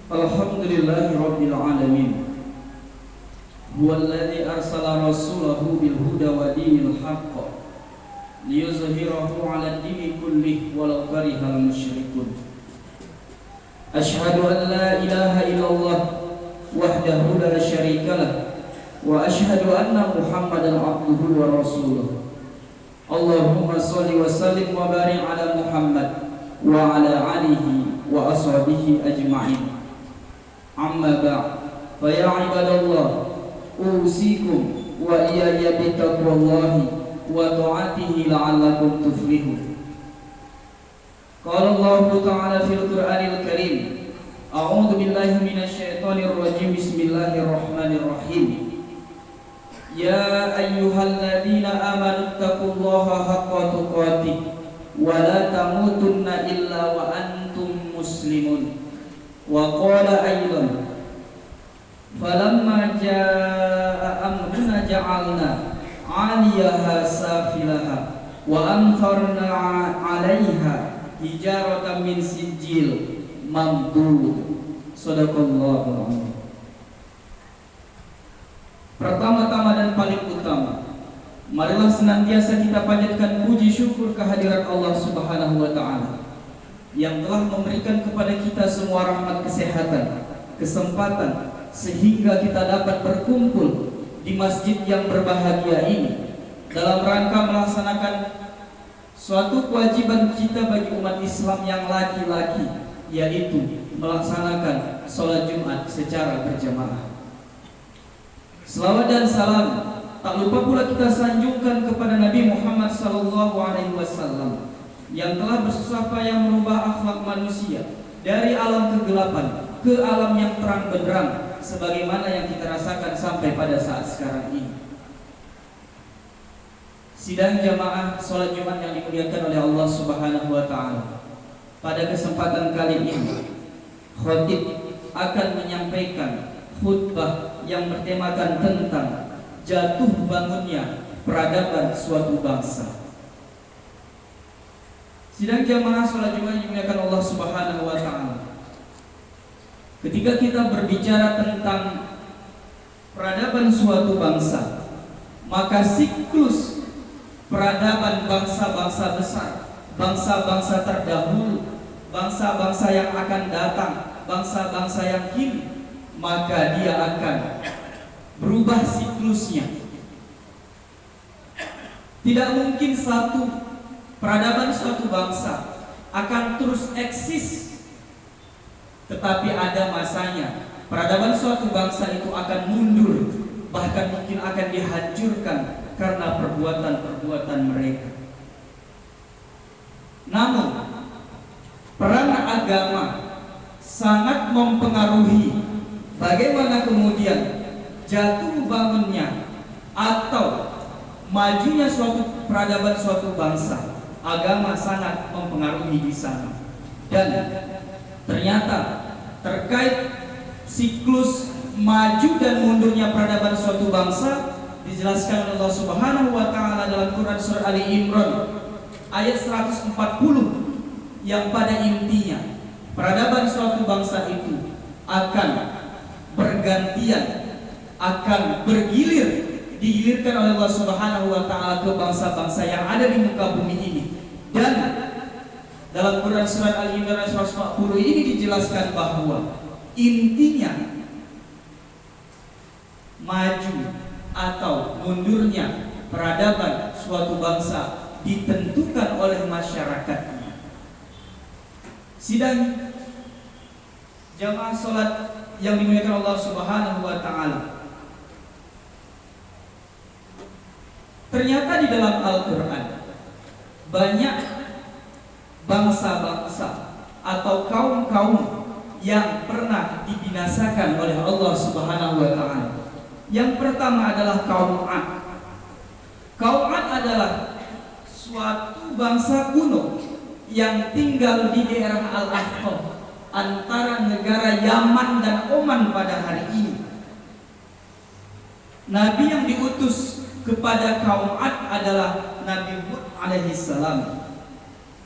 Alhamdulillahi Rabbil Alamin. Huwallazi arsala rasulahu bil huda wa dinil haqq liyuzhirahu 'ala ad-dini kullih walau karihal musyrikun. Asyhadu an la ilaha illallah wahdahu la syarikalah wa asyhadu anna Muhammadan abduhu wa rasuluh. Allahumma shalli wa sallim wa barik 'ala Muhammad wa 'ala alihi wa ashabihi ajma'in. Amma ba'd, fa ya ibadallah, usikum wa iyaya bitaqwallahi wa ta'atihi la'allakum tuflihun. Qala Allah ta'ala fil Qur'anil Karim, a'udzu billahi minasy syaithanir rajim, bismillahirrahmanirrahim. Ya ayyuhalladzina amanu taqullaha haqqa tuqatih wa la tamutunna illa wa antum muslimun. Wa qala aidan, falamma jaa amruna ja'alna 'aliyaha safilaha wa amtarna 'alaiha hijaratan min sijil mamdud. Shadaqallahul azim. Pertama-tama dan paling utama, Marilah senantiasa kita panjatkan puji syukur kehadirat Allah Subhanahu wa taala yang telah memberikan kepada kita semua rahmat kesehatan, kesempatan sehingga kita dapat berkumpul di masjid yang berbahagia ini dalam rangka melaksanakan suatu kewajiban kita bagi umat Islam yang laki-laki, yaitu melaksanakan sholat Jumat secara berjamaah. Selawat dan salam tak lupa pula kita sanjungkan kepada Nabi Muhammad SAW yang telah bersusah payah merubah akhlak manusia dari alam kegelapan ke alam yang terang benderang, sebagaimana yang kita rasakan sampai pada saat sekarang ini. Sidang jamaah sholat Jumat yang dimuliakan oleh Allah Subhanahu wa taala. Pada kesempatan kali ini, khatib akan menyampaikan khutbah yang bertemakan tentang jatuh bangunnya peradaban suatu bangsa. Sidang jamaah sholat Jumat yang dimuliakan Allah Subhanahu wa taala. Ketika kita berbicara tentang peradaban suatu bangsa, maka siklus peradaban bangsa-bangsa besar, bangsa-bangsa terdahulu, bangsa-bangsa yang akan datang, bangsa-bangsa yang kini, maka dia akan berubah siklusnya. Tidak mungkin satu peradaban suatu bangsa akan terus eksis, tetapi ada masanya peradaban suatu bangsa itu akan mundur, bahkan mungkin akan dihancurkan karena perbuatan-perbuatan mereka. Namun peran agama sangat mempengaruhi bagaimana kemudian jatuh bangunnya atau majunya suatu peradaban suatu bangsa. Agama sangat mempengaruhi di sana. Dan ternyata terkait siklus maju dan mundurnya peradaban suatu bangsa dijelaskan oleh Allah Subhanahu wa taala dalam Quran surah Ali Imran ayat 140, yang pada intinya peradaban suatu bangsa itu akan bergantian, akan bergilir, digilirkan oleh Allah Subhanahu wa taala ke bangsa-bangsa yang ada di muka bumi ini. Dan dalam Quran surat Al-Imran 140 ini dijelaskan bahwa intinya maju atau mundurnya peradaban suatu bangsa ditentukan oleh masyarakatnya. Sidang jamaah sholat yang dimuliakan Allah Subhanahu wa taala, ternyata di dalam Al-Quran banyak bangsa-bangsa atau kaum-kaum yang pernah dibinasakan oleh Allah Subhanahu wa taala. Yang pertama adalah kaum Ad. Kaum Ad adalah suatu bangsa kuno yang tinggal di daerah Al-Ahqaf antara negara Yaman dan Oman pada hari ini. Nabi yang diutus kepada kaum Ad adalah Nabi Hud alaihissalam.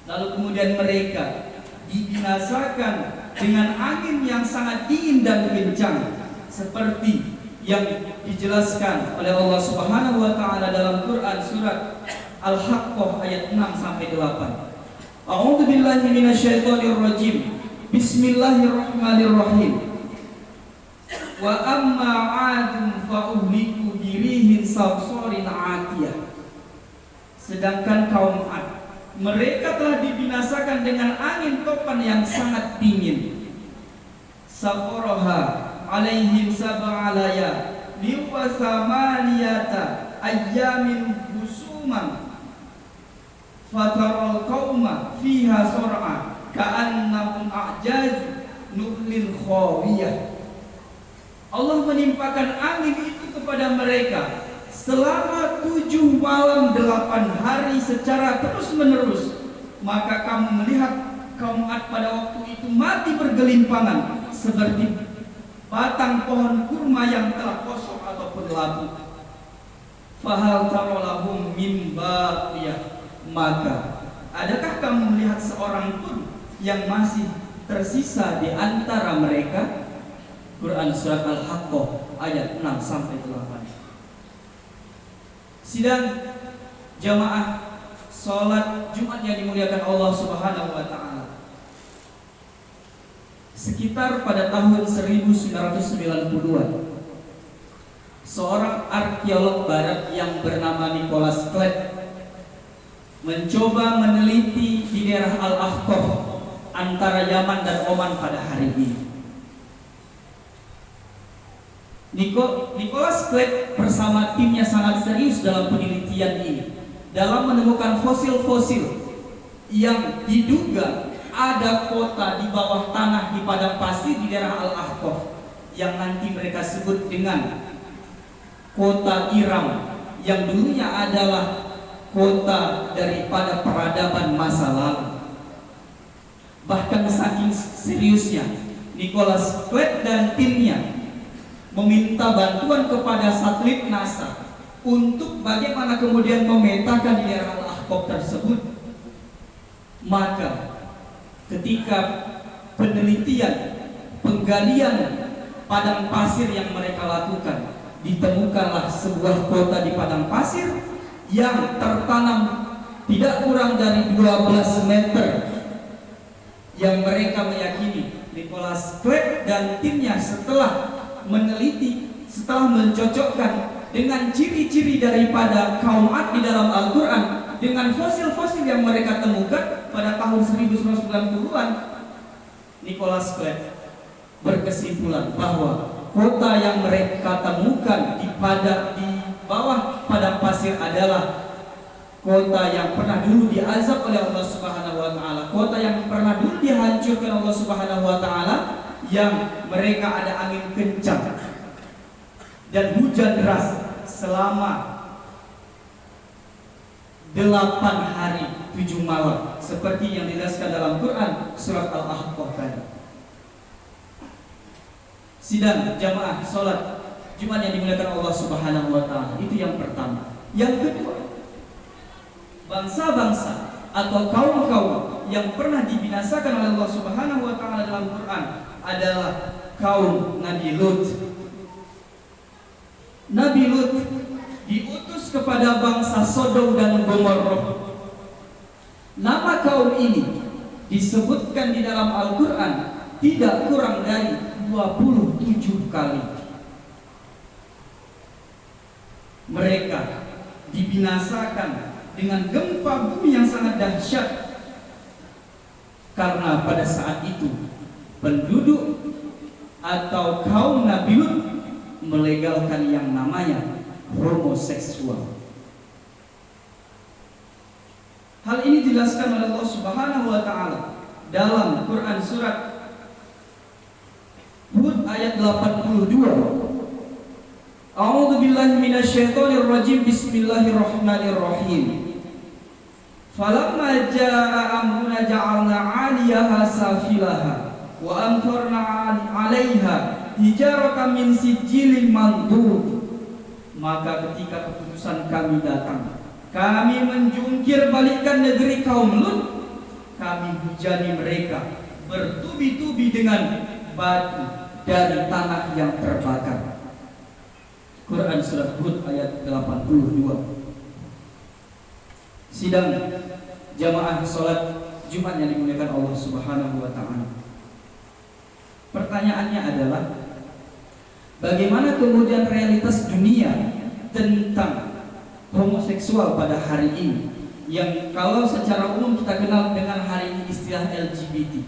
Lalu kemudian mereka dibinasakan dengan angin yang sangat dingin dan kencang, seperti yang dijelaskan oleh Allah Subhanahu wa taala dalam Quran surat Al-Haqqah ayat 6 sampai 8. A'udzu billahi minasyaitonir rajim. Bismillahirrahmanirrahim. Wa amma 'adun fa uhliku birihin sarsarin 'atiyah. Sedangkan kaum Ad, mereka telah dibinasakan dengan angin topan yang sangat dingin. Safaraha alaihim sab'a layal liwa samaniyata ayyamin husuman fataral qauma fiha sur'a ka'annahum a'jaz nuhlil khawiyah. Allah menimpakan angin itu kepada mereka selama 7 malam 8 hari secara terus menerus. Maka kamu melihat kaum Ad pada waktu itu mati bergelimpangan seperti batang pohon kurma yang telah kosong ataupun labu. Fahal tarolahum min baqiyah. Maka adakah kamu melihat seorang pun yang masih tersisa di antara mereka? Quran surat Al-Haqqah ayat 6 sampai 8. Sidang Jamaah sholat Jumat yang dimuliakan Allah Subhanahu wa taala. Sekitar pada tahun 1990-an, seorang arkeolog barat yang bernama Nicholas Klett mencoba meneliti di daerah Al-Ahqaf antara Yaman dan Oman pada hari ini. Nicholas Klett bersama timnya sangat serius dalam penelitian ini, dalam menemukan fosil-fosil yang diduga ada kota di bawah tanah di padang pasir di daerah Al-Ahqaf yang nanti mereka sebut dengan kota Iram, yang dulunya adalah kota daripada peradaban masa lalu. Bahkan saking seriusnya, Nicholas Klett dan timnya meminta bantuan kepada satelit NASA untuk bagaimana kemudian memetakan di daerah Al-Ahqaf tersebut. Maka ketika penelitian, penggalian padang pasir yang mereka lakukan, ditemukanlah sebuah kota di padang pasir yang tertanam tidak kurang dari 12 meter, yang mereka meyakini Nicholas Klett dan timnya setelah meneliti, setelah mencocokkan dengan ciri-ciri daripada kaum Ad di dalam Al-Quran dengan fosil-fosil yang mereka temukan pada tahun 1990-an, Nicholas Klett berkesimpulan bahwa kota yang mereka temukan di bawah padang pasir adalah kota yang pernah dulu diazab oleh Allah Subhanahu wa taala, kota yang pernah dulu dihancurkan Allah Subhanahu wa taala, yang mereka ada angin kencang dan hujan deras selama 8 hari 7 malam, seperti yang dijelaskan dalam Quran surat Al-Ahqaf tadi. Sidang jamaah sholat Jumat yang dimuliakan Allah Subhanahu wa taala, itu yang pertama. Yang kedua, bangsa-bangsa atau kaum-kaum yang pernah dibinasakan oleh Allah Subhanahu wa taala dalam Quran adalah kaum Nabi Lut. Nabi Lut diutus kepada bangsa Sodom dan Gomorrah. Nama kaum ini disebutkan di dalam Al-Quran tidak kurang dari 27 kali. Mereka dibinasakan dengan gempa bumi yang sangat dahsyat, karena pada saat itu penduduk atau kaum Nabi Lut melegalkan yang namanya homoseksual. Hal ini dijelaskan oleh Allah Subhanahu wa taala dalam Quran surat Hud ayat 82. A'udzu billahi minasyaitonir rajim. Bismillahirrahmanirrahim. Falamma jaa amruna ja'alna 'aliyaha safilaha wa amtarna 'alaiha hijaratan min sijilin mandud. Maka ketika keputusan kami datang, kami menjungkir balikkan negeri kaum Lut, kami hujani mereka bertubi-tubi dengan batu dari tanah yang terbakar. Quran surat Hud ayat 82. Sidang jamaah sholat Jumat yang dimuliakan Allah Subhanahu wa taala. Pertanyaannya adalah, bagaimana kemudian realitas dunia tentang homoseksual pada hari ini, yang kalau secara umum kita kenal dengan hari ini istilah LGBT.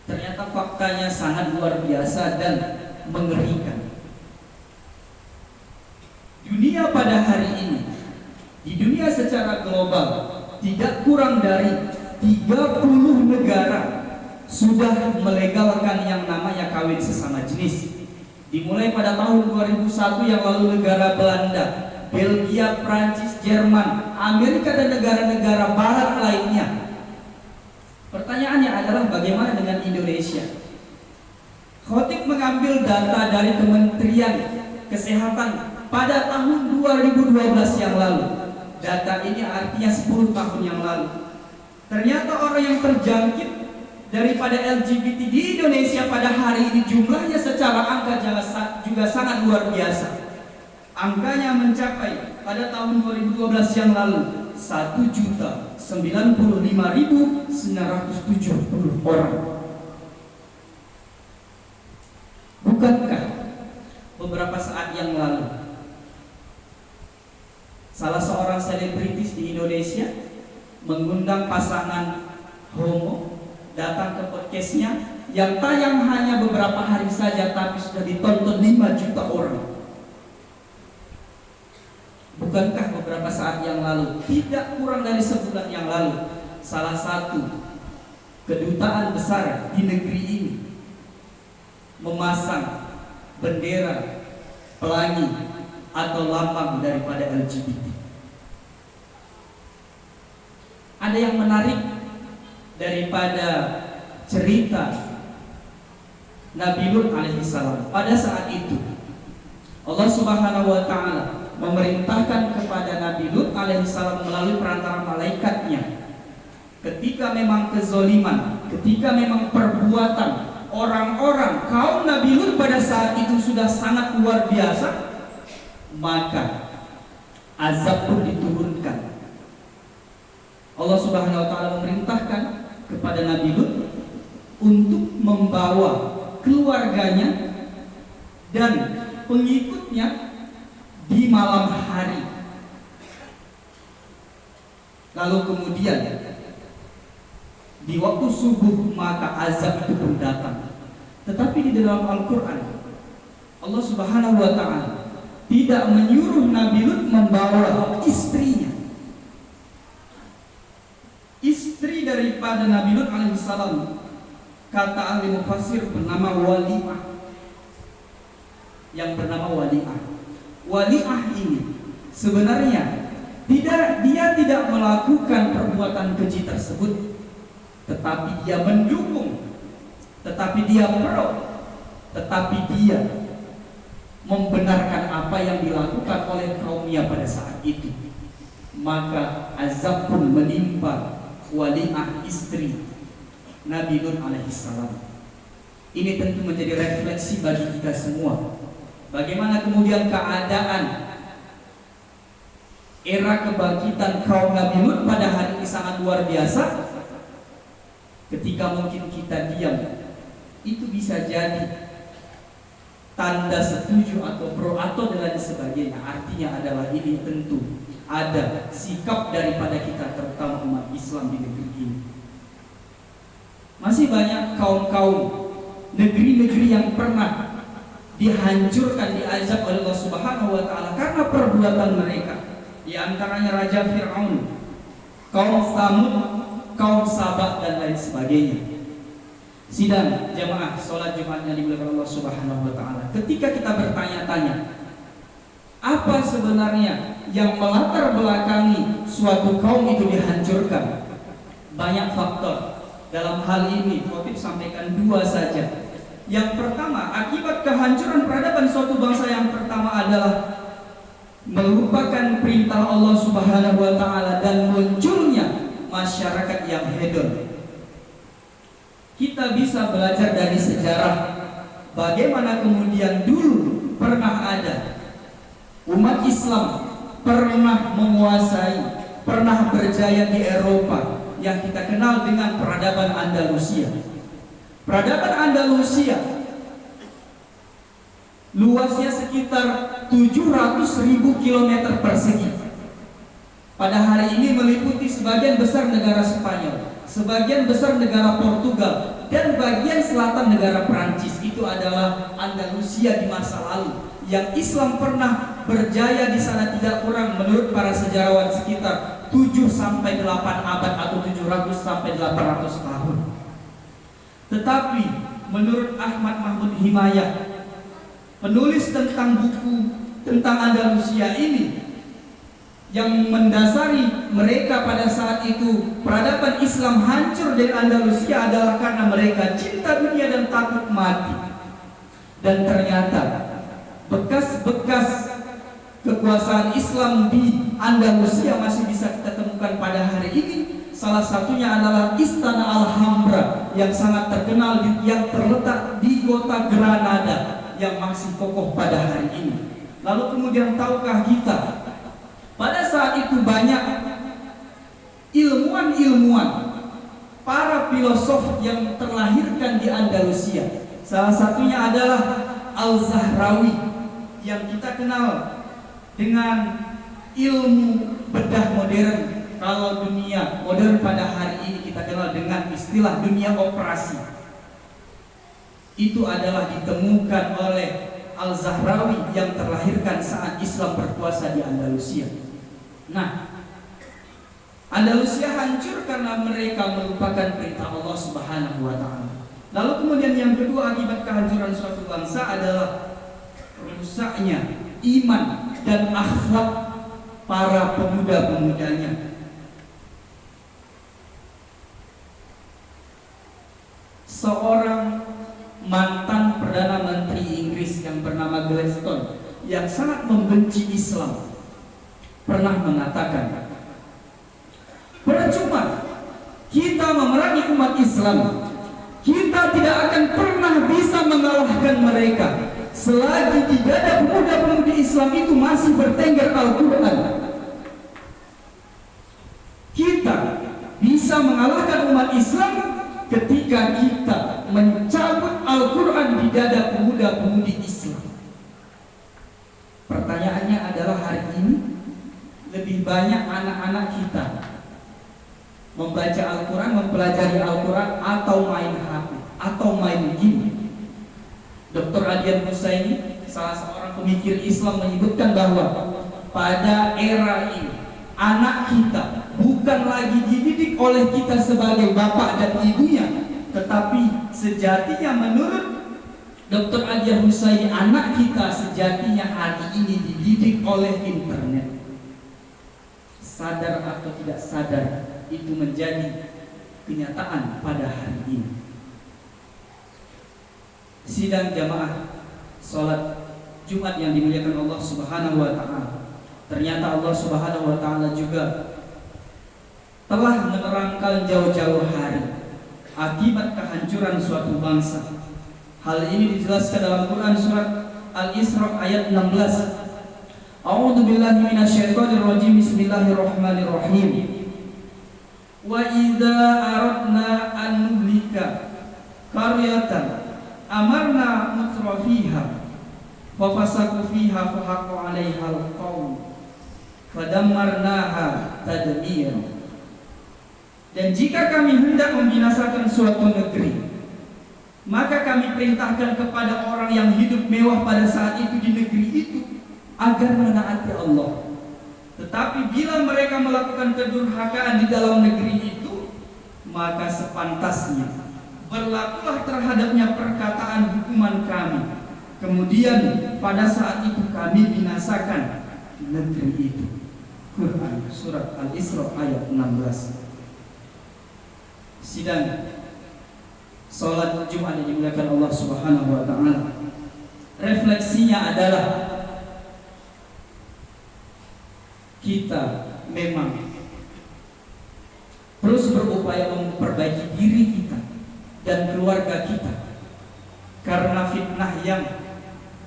Ternyata faktanya sangat luar biasa dan mengerikan. Dunia pada hari ini, di dunia secara global, tidak kurang dari 30 negara sudah melegalkan yang namanya kawin sesama jenis. Dimulai pada tahun 2001 yang lalu negara Belanda, Belgia, Prancis, Jerman, Amerika dan negara-negara barat lainnya. Pertanyaannya adalah bagaimana dengan Indonesia? Khotib mengambil data dari Kementerian Kesehatan pada tahun 2012 yang lalu. Data ini artinya 10 tahun yang lalu. Ternyata orang yang terjangkit daripada LGBT di Indonesia pada hari ini jumlahnya secara angka juga sangat luar biasa. Angkanya mencapai pada tahun 2012 yang lalu 1.095.970 orang. Bukankah beberapa saat yang lalu salah seorang selebritis di Indonesia mengundang pasangan homo datang ke podcastnya yang tayang hanya beberapa hari saja tapi sudah ditonton 5 juta orang? Bukankah beberapa saat yang lalu, tidak kurang dari sebulan yang lalu, salah satu kedutaan besar di negeri ini memasang bendera pelangi atau lambang daripada LGBT? Ada yang menarik daripada cerita Nabi Lut alaihissalam. Pada saat itu Allah Subhanahu wa taala memerintahkan kepada Nabi Lut alaihissalam melalui perantara malaikatnya, ketika memang kezoliman, ketika memang perbuatan orang-orang kaum Nabi Lut pada saat itu sudah sangat luar biasa, maka azab pun diturunkan. Allah Subhanahu wa taala memerintahkan kepada Nabi Lut untuk membawa keluarganya dan pengikutnya di malam hari. Lalu kemudian di waktu subuh maka azab itu pun datang. Tetapi di dalam Al-Quran Allah Subhanahu wa ta'ala tidak menyuruh Nabi Lut membawa istrinya. Istri daripada Nabi Lut alaihissalam, kata ahli mufassir, bernama Wali'ah. Yang bernama Wali'ah. Wali'ah ini sebenarnya dia tidak melakukan perbuatan keji tersebut, tetapi dia mendukung, tetapi dia pro, tetapi dia membenarkan apa yang dilakukan oleh kaumnya pada saat itu. Maka azab pun menimpa Wali'ah, istri Nabi Lut alaihissalam. Ini tentu menjadi refleksi bagi kita semua. Bagaimana kemudian keadaan era kebangkitan kaum Nabi Lut pada hari ini sangat luar biasa. Ketika mungkin kita diam, itu bisa jadi tanda setuju atau pro atau dan lain sebagainya. Artinya adalah ini tentu ada sikap daripada kita, terutama umat Islam di negeri ini. Masih banyak kaum-kaum, negeri-negeri yang pernah dihancurkan, diazab oleh Allah Subhanahu wa taala karena perbuatan mereka. Di antaranya Raja Fir'aun, kaum Tsamud, kaum Sabah dan lain sebagainya. Sidang jamaah sholat Jumat yang dimuliakan Allah Subhanahu wa taala. Ketika kita bertanya-tanya, apa sebenarnya yang melatar belakangi suatu kaum itu dihancurkan? Banyak faktor. Dalam hal ini Khotib sampaikan 2 saja. Yang pertama, akibat kehancuran peradaban suatu bangsa yang pertama adalah melupakan perintah Allah Subhanahu wa taala dan munculnya masyarakat yang hedon. Kita bisa belajar dari sejarah bagaimana kemudian dulu pernah ada umat Islam pernah menguasai, pernah berjaya di Eropa yang kita kenal dengan peradaban Andalusia. Peradaban Andalusia luasnya sekitar 700.000 km persegi. Pada hari ini meliputi sebagian besar negara Spanyol, sebagian besar negara Portugal, dan bagian selatan negara Prancis. Itu adalah Andalusia di masa lalu, yang Islam pernah berjaya di sana tidak kurang menurut para sejarawan sekitar 7-8 abad atau 700-800 tahun. Tetapi menurut Ahmad Mahmud Himayah, penulis tentang buku tentang Andalusia ini, yang mendasari mereka pada saat itu peradaban Islam hancur dari Andalusia adalah karena mereka cinta dunia dan takut mati. Dan ternyata bekas-bekas kekuasaan Islam di Andalusia masih bisa kita temukan pada hari ini. Salah satunya adalah Istana Alhambra yang sangat terkenal, yang terletak di kota Granada, yang masih kokoh pada hari ini. Lalu kemudian tahukah kita begitu banyak ilmuwan-ilmuwan, para filosof yang terlahirkan di Andalusia. Salah satunya adalah Al-Zahrawi yang kita kenal dengan ilmu bedah modern. Kalau dunia modern pada hari ini kita kenal dengan istilah dunia operasi. Itu adalah ditemukan oleh Al-Zahrawi yang terlahirkan saat Islam berkuasa di Andalusia. Nah, Andalusia hancur karena mereka melupakan perintah Allah Subhanahu wa taala. Lalu kemudian yang kedua akibat kehancuran suatu bangsa adalah rusaknya iman dan akhlak para pemuda-pemudanya. Seorang mantan Perdana Menteri Inggris yang bernama Gladstone yang sangat membenci Islam pernah mengatakan, percuma kita memerangi umat Islam, kita tidak akan pernah bisa mengalahkan mereka selagi di dada pemuda-pemudi Islam itu masih bertengger Al-Quran. Kita bisa mengalahkan umat Islam ketika kita mencabut Al-Quran di dada pemuda-pemudi Islam. Pertanyaannya adalah hari ini lebih banyak anak-anak kita membaca Al-Quran, mempelajari Al-Quran, atau main HP, atau main game. Dr. Adian Husaini, salah seorang pemikir Islam, menyebutkan bahwa pada era ini anak kita bukan lagi dididik oleh kita sebagai bapak dan ibunya, tetapi sejatinya menurut Dr. Adian Husaini, anak kita sejatinya hari ini dididik oleh internet. Sadar atau tidak sadar, itu menjadi kenyataan pada hari ini. Sidang jamaah sholat Jumat yang dimuliakan Allah Subhanahu wa taala. Ternyata Allah Subhanahu wa taala juga telah menerangkan jauh-jauh hari akibat kehancuran suatu bangsa. Hal ini dijelaskan dalam Quran surat Al-Isra ayat 16. A'udzu billahi minasyaitonir rajim. Bismillahirrahmanirrahim. Wa idza aradna an nuhlika qaryatan amarna mutrafiha fa fasaku fiha fa haqqa 'alaiha al-qaul fadammarnaha tadmira. Dan jika kami hendak membinasakan suatu negeri, maka kami perintahkan kepada orang yang hidup mewah pada saat itu di negeri itu agar menaati Allah. Tetapi bila mereka melakukan kedurhakaan di dalam negeri itu, maka sepantasnya berlakulah terhadapnya perkataan hukuman kami. Kemudian pada saat itu kami binasakan negeri itu. Quran surat Al-Isra ayat 16. Sidang salat Jumat yang dimuliakan Allah Subhanahu wa taala, refleksinya adalah kita memang terus berupaya memperbaiki diri kita dan keluarga kita, karena fitnah yang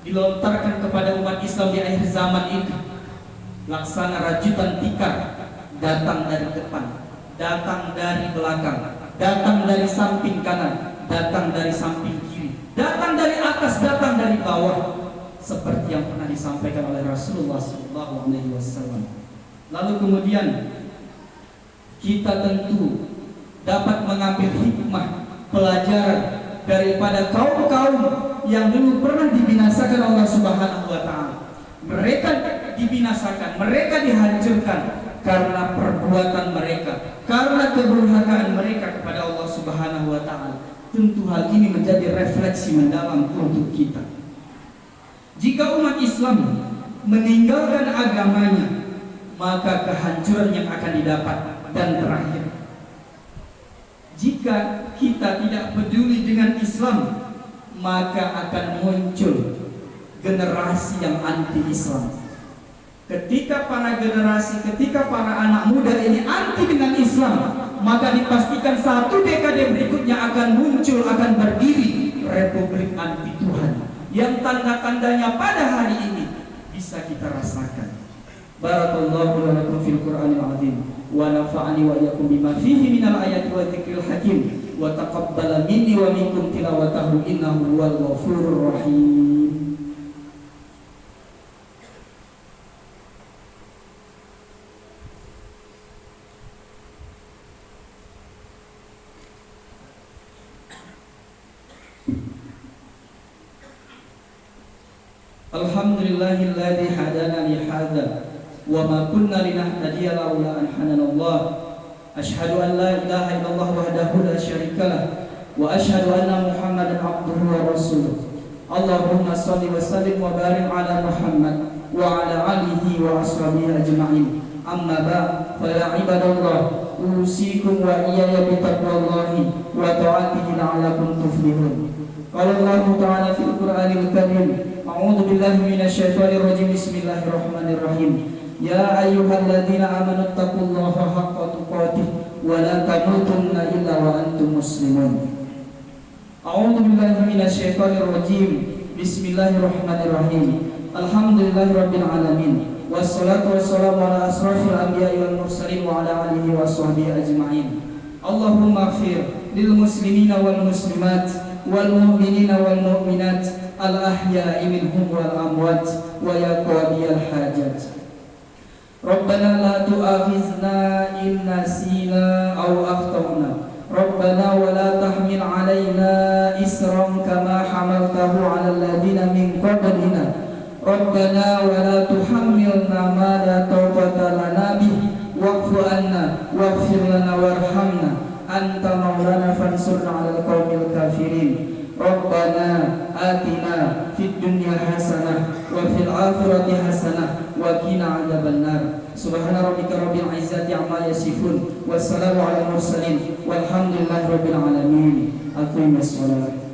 dilontarkan kepada umat Islam di akhir zaman itu laksana rajutan tikar, datang dari depan, datang dari belakang, datang dari samping kanan, datang dari samping kiri, datang dari atas, datang dari bawah, seperti yang pernah disampaikan oleh Rasulullah SAW. Lalu kemudian kita tentu dapat mengambil hikmah pelajaran daripada kaum-kaum yang dulu pernah dibinasakan Allah Subhanahu wa taala. Mereka dibinasakan, mereka dihancurkan karena perbuatan mereka, karena kedurhakaan mereka kepada Allah Subhanahu wa taala. Tentu hal ini menjadi refleksi mendalam untuk kita. Jika umat Islam meninggalkan agamanya, maka kehancuran yang akan didapat. Dan terakhir, jika kita tidak peduli dengan Islam, maka akan muncul generasi yang anti-Islam. Ketika para anak muda ini anti dengan Islam, maka dipastikan satu dekade berikutnya akan muncul, akan berdiri Republik Anti Tuhan, yang tanda-tandanya pada hari ini bisa kita rasakan. Barakallahu wa lakum fil Qur'anil azim wa nafa'ani wa iyyakum bima fihi minal ayati wa dzikril hakim wa taqabbala minni wa minkum tilawatahu innahu huwal ghafurur rahim. Alhamdulillahilladzi hadana li hadza wa ma kunna linahtadiya laula an hadanallah. Asyhadu an la ilaha illallah wahdahu la syarikalah wa asyhadu anna Muhammadan abduhu wa rasuluh. Allahumma shalli wa sallim wa barik ala Muhammad wa ala alihi wa ashabihi ajma'in. Amma ba'd, fa ya ibadallah, usikum wa iyaya bi taqwallahi wa ta'atihi la'allakum tuflihun. Qala Allah ta'ala fil Qur'anil Karim, a'udzu billahi minasyaitonir rajim. Bismillahirrahmanirrahim. Ya ayyuhalladzina amanu taqullaha haqqa tuqatih wa la tamutunna illa wa antum muslimun. A'udzu billahi minasyaitonir rajim. Bismillahirrahmanirrahim. Alhamdulillahirabbil alamin. Wassalatu wassalamu ala asrafil anbiya'i wal mursalin wa ala alihi washabbihi ajma'in. Allahumma ighfir lil muslimina wal muslimat wal mu'minina wal mu'minat al ahya'i minhum wal amwat wa ya qadiyal hajat. Rabbana la tu'akhizna in nasina aw akhtana. Rabbana wa la tahmil 'alaina isran kama hamaltahu 'alal ladzina min qablina. Rabbana wa la tuhammilna ma la taqata lana bihi wa'fu 'anna waghfir lana warhamna anta maulana fansurna 'alal qaumil kafirin. Rabbana atina fid dunya hasanah wa fil akhirati hasanah wa qina 'adzabannar. Subhana rabbika rabbil izzati 'amma yasifun wassalamu 'alal mursalin walhamdulillahi rabbil alamin. Aqimus shalah.